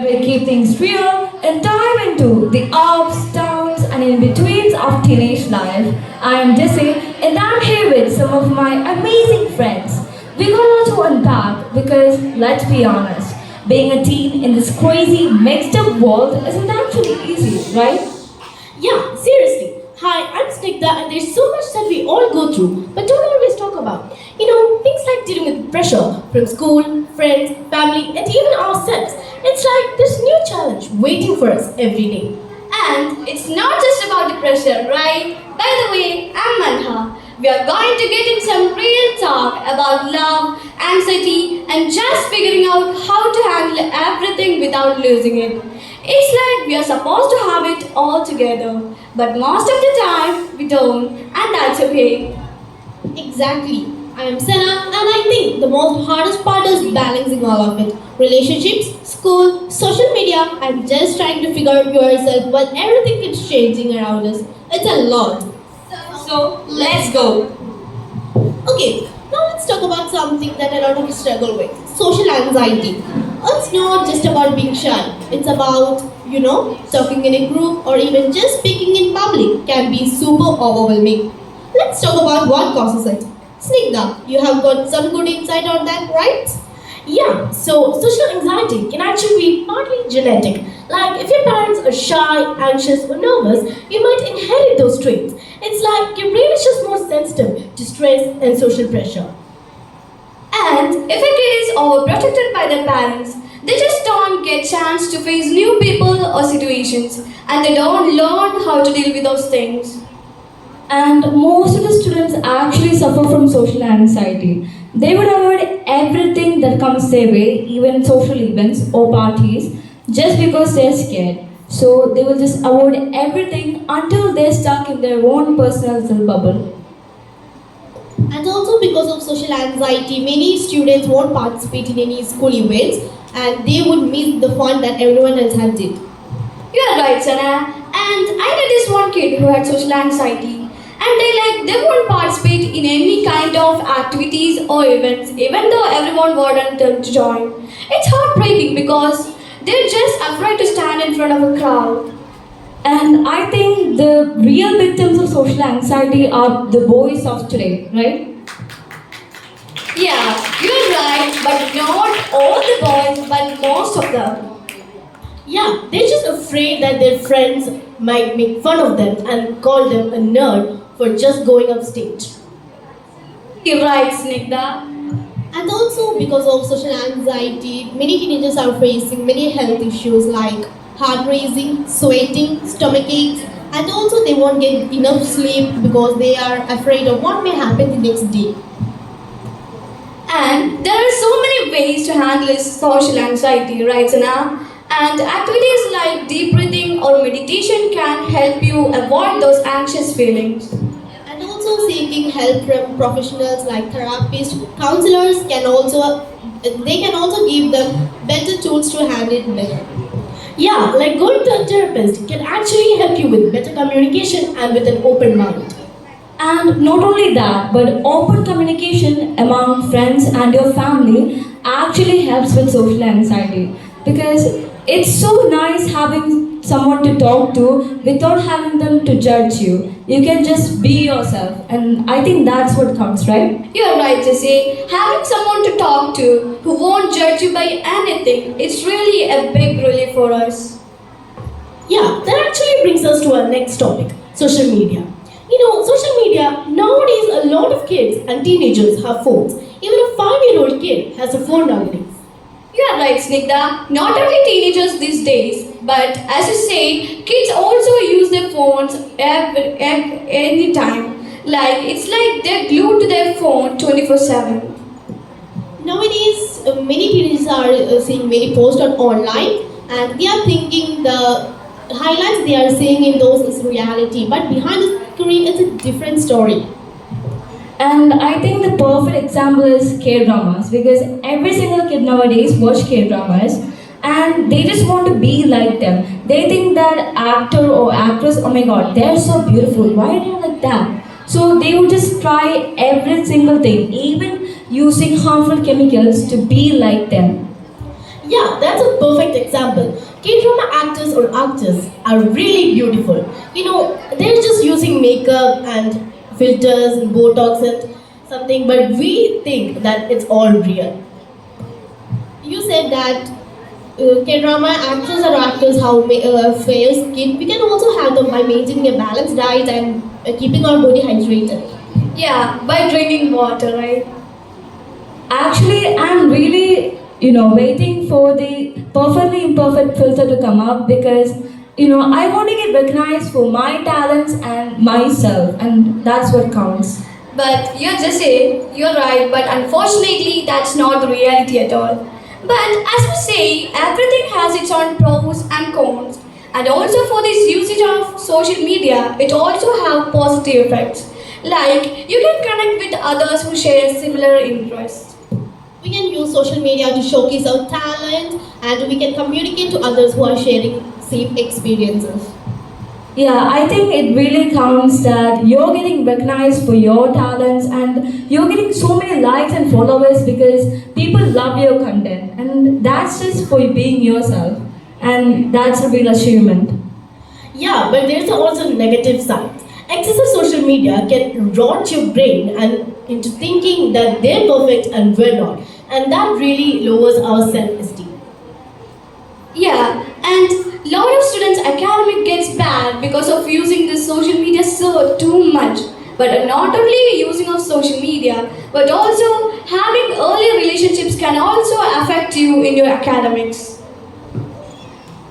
We keep things real and dive into the ups, downs, and in betweens of teenage life. I am Jesse, and I'm here with some of my amazing friends. We're gonna to unpack because let's be honest, being a teen in this crazy, mixed up world isn't actually easy, right? Yeah, seriously. Hi, I'm Snigdha, and there's so much that we all go through, but don't always talk about. Things like dealing with pressure from school, friends, family, and even ourselves. It's like this new challenge waiting for us every day. And it's not just about the pressure, right? By the way, I'm Manha. We are going to get in some real talk about love, anxiety, and just figuring out how to handle everything without losing it. It's like we are supposed to have it all together, but most of the time we don't, and that's okay. Exactly. I am Sana, and I think the most hardest part is balancing all of it. Relationships, school, social media, and just trying to figure out yourself while everything keeps changing around us. It's a lot. So, let's go. Okay, now let's talk about something that a lot of us struggle with social anxiety. It's not just about being shy, it's about, talking in a group or even just speaking in public can be super overwhelming. Let's talk about what causes it. Snigdha, you have got some good insight on that, right? Yeah, so social anxiety can actually be partly genetic. Like if your parents are shy, anxious, or nervous, you might inherit those traits. It's like your brain is just more sensitive to stress and social pressure. And if a kid is overprotected by their parents, they just don't get chance to face new people or situations, and they don't learn how to deal with those things. And most of the students actually suffer from social anxiety. They would avoid everything that comes their way, even social events or parties, just because they're scared. So they will just avoid everything until they're stuck in their own personal little bubble. And also because of social anxiety, many students won't participate in any school events and they would miss the fun that everyone else had did. You're right, Sana. And I know this one kid who had social anxiety, and they won't participate in any kind of activities or events, even though everyone wanted them to join. It's heartbreaking because they're just afraid to stand in front of a crowd. And I think the real victims of social anxiety are the boys of today, right? Yeah, you're right, but not all the boys, but most of them. Yeah, they're just afraid that their friends might make fun of them and call them a nerd for just going up stage. You're right, Snigdha. And also because of social anxiety, many teenagers are facing many health issues like heart racing, sweating, stomach aches, and also they won't get enough sleep because they are afraid of what may happen the next day. And there are so many ways to handle this social anxiety, right, Sana? And activities like deep breathing or meditation can help you avoid those anxious feelings. And also seeking help from professionals like therapists, counselors they can also give them better tools to handle it better. Yeah, like going to a therapist can actually help you with better communication and with an open mind. And not only that, but open communication among friends and your family actually helps with social anxiety because it's so nice having someone to talk to without having them to judge you. You can just be yourself, and I think that's what counts, right? You're right, Jesse. Having someone to talk to who won't judge you by anything, it's really a big relief for us. Yeah, that actually brings us to our next topic, social media. Social media, nowadays a lot of kids and teenagers have phones. Even a 5-year-old kid has a phone nowadays. You're right, Snigdha. Not only teenagers these days, but as you say, kids also use their phones any time. It's like they're glued to their phone 24/7. Nowadays, many teenagers are seeing many posts on online and they are thinking the highlights they are seeing in those is reality. But behind the screen, it's a different story. And I think the perfect example is K-dramas because every single kid nowadays watch K-dramas and they just want to be like them. They think that actor or actress, oh my god, they're so beautiful. Why are they like that? So they would just try every single thing, even using harmful chemicals to be like them. Yeah, that's a perfect example. K-drama actors or actors are really beautiful. They're just using makeup and filters and Botox and something, but we think that it's all real. You said that K-drama actors or actors have fair skin. We can also have them by maintaining a balanced diet and keeping our body hydrated. Yeah, by drinking water, right? Actually, I'm really, waiting for the perfectly imperfect filter to come up because, I want to get recognized for my talents and myself, and that's what counts. But you're just say, you're right, but unfortunately that's not the reality at all. But as we say, everything has its own pros and cons. And also for this usage of social media, it also have positive effects. Like you can connect with others who share similar interests. We can use social media to showcase our talent and we can communicate to others who are sharing same experiences. Yeah, I think it really counts that you're getting recognized for your talents and you're getting so many likes and followers because people love your content, and that's just for being yourself, and that's a real achievement. Yeah, but there's also negative side. Excessive social media can rot your brain and into thinking that they're perfect and we're not. And that really lowers our self-esteem. Yeah, and lot of students' academic gets bad because of using this social media so too much. But not only using of social media, but also having early relationships can also affect you in your academics.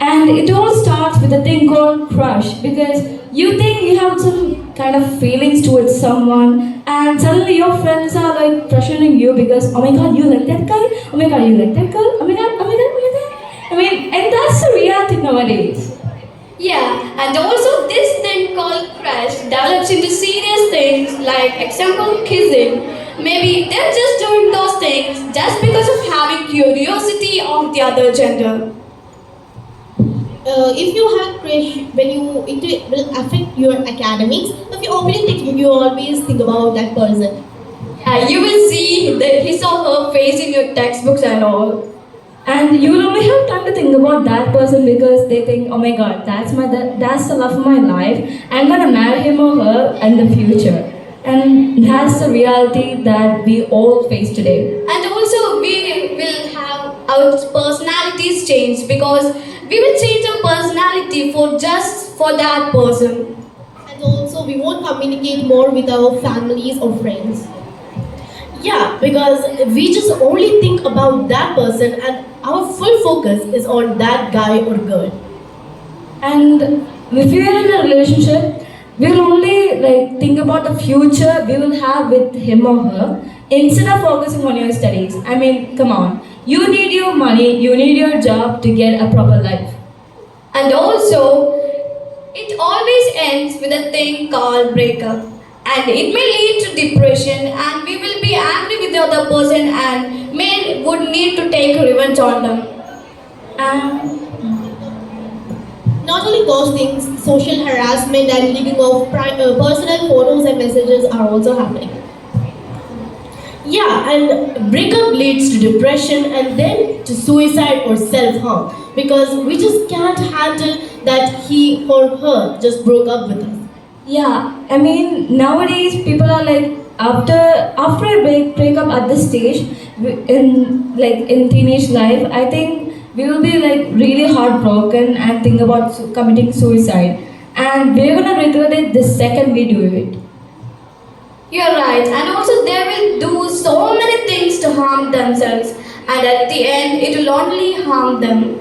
And it all starts with a thing called crush because you think you have some kind of feelings towards someone, and suddenly your friends are like pressuring you because, oh my god, you like that guy? Oh my god, you like that girl? Oh my god, oh my god, oh my god. I mean, and that's the reality nowadays. Yeah, and also this thing called crush develops into serious things like example kissing. Maybe they're just doing those things just because of having curiosity of the other gender. If you have crush when it will affect your academics. If you open textbook, you always think about that person. Yeah, you will see his or her face in your textbooks and all. And you will only have time to think about that person because they think, oh my god, that's the love of my life. I'm gonna marry him or her in the future. And that's the reality that we all face today. And also we will have our personalities change because we will change our personality for just for that person. And also, we won't communicate more with our families or friends. Yeah, because we just only think about that person and our full focus is on that guy or girl. And if we are in a relationship, we'll only like think about the future we will have with him or her instead of focusing on your studies. I mean, come on. You need your money, you need your job to get a proper life. And also, it always ends with a thing called breakup. And it may lead to depression and we will be angry with the other person and may would need to take revenge on them. And Not only those things, social harassment and leaking of personal photos and messages are also happening. Yeah, and breakup leads to depression and then to suicide or self-harm because we just can't handle that he or her just broke up with us. yeah, I mean nowadays people are like after a breakup at this stage in teenage life, I think we will be like really heartbroken and think about committing suicide, and we're gonna regret it the second we do it. You're right, and also they will do so many things to harm themselves, and at the end, it will only harm them.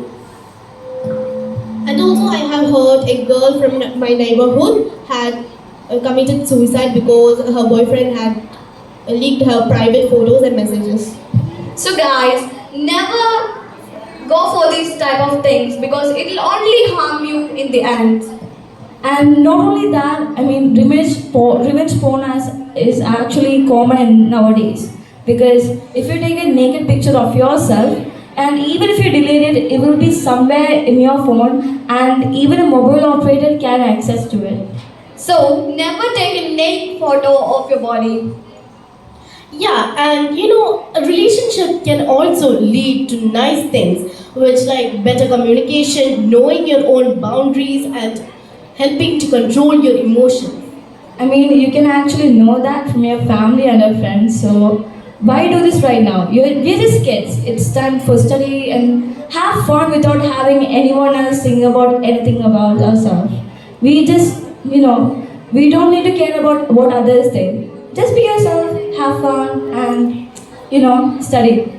And also, I have heard a girl from my neighborhood had committed suicide because her boyfriend had leaked her private photos and messages. So, guys, never go for these type of things because it will only harm you in the end. And not only that, I mean, revenge porn is actually common in nowadays. Because if you take a naked picture of yourself, and even if you delete it, it will be somewhere in your phone, and even a mobile operator can access to it. So, never take a naked photo of your body. Yeah, and a relationship can also lead to nice things, which like better communication, knowing your own boundaries, and helping to control your emotions. I mean, you can actually know that from your family and your friends. So why do this right now? We're just kids. It's time for study and have fun without having anyone else think about anything about ourselves. We just, we don't need to care about what others think. Just be yourself, have fun, and study.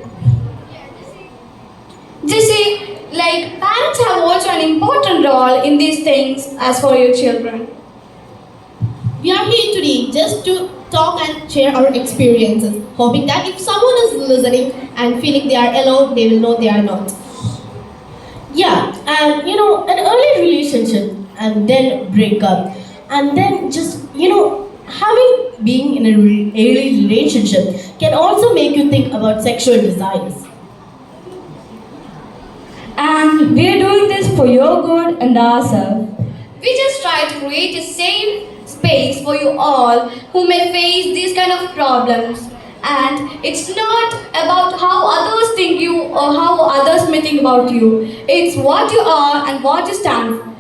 Jesse, like parents have also an important role in these things as for your children. We are here today just to talk and share our experiences, hoping that if someone is listening and feeling they are alone, they will know they are not. Yeah, and an early relationship and then break up, and then just having being in a early relationship can also make you think about sexual desires. And we're doing this for your good and ourselves. We just try to create a safe space for you all who may face these kind of problems. And it's not about how others think you or how others may think about you. It's what you are and what you stand for.